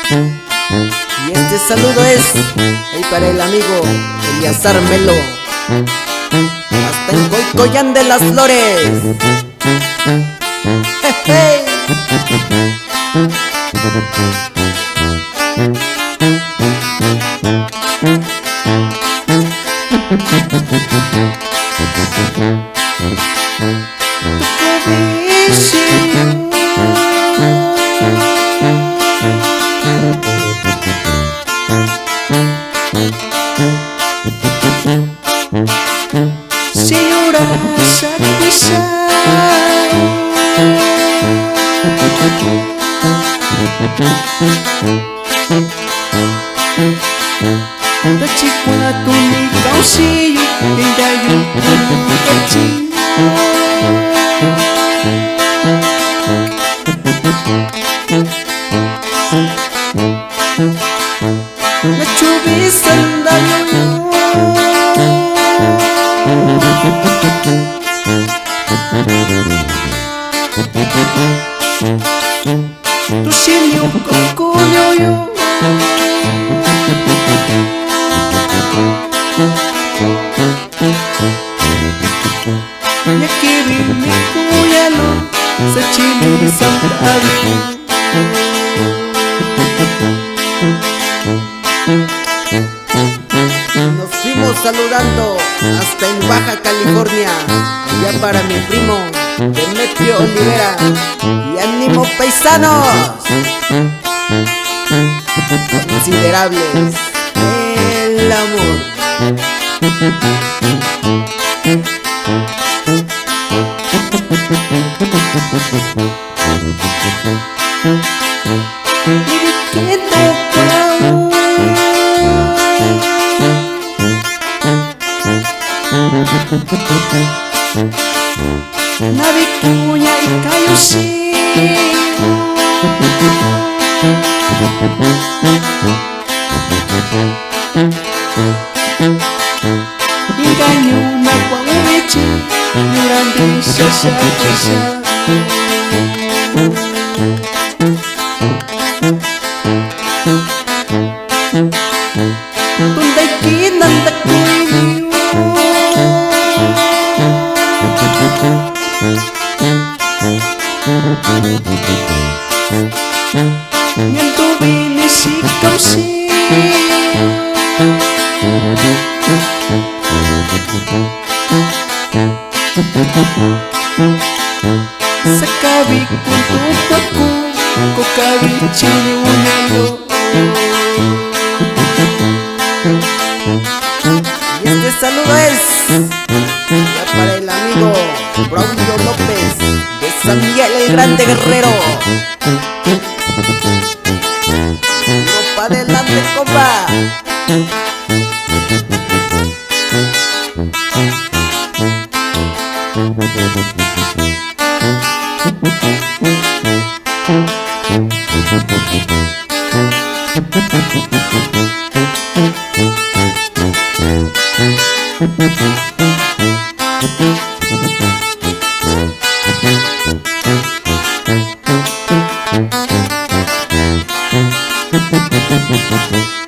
Y este saludo es para el amigo Eliazar Melo, hasta en Coycoyán de las Flores. ¡Hey! Senhora Satisfai da Chiquato ni calcinho e daí na chuvisca andando tu silio cocolho e aqui me colhelo se chile saudade. Nos fuimos saludando hasta en Baja California, allá para mi primo Demetrio Olivera. Y ánimo paisanos, considerables, el amor. Na vicunha e caiu sim e ganhou na qualidade durante essa donde aqui nanda coelho Niento bene si così Sakabi kuntu paku Kokabi chini unelo. Y este saludo es ya para el amigo Braulio López de San Miguel el Grande Guerrero. Tiro para adelante, compa. Thank you.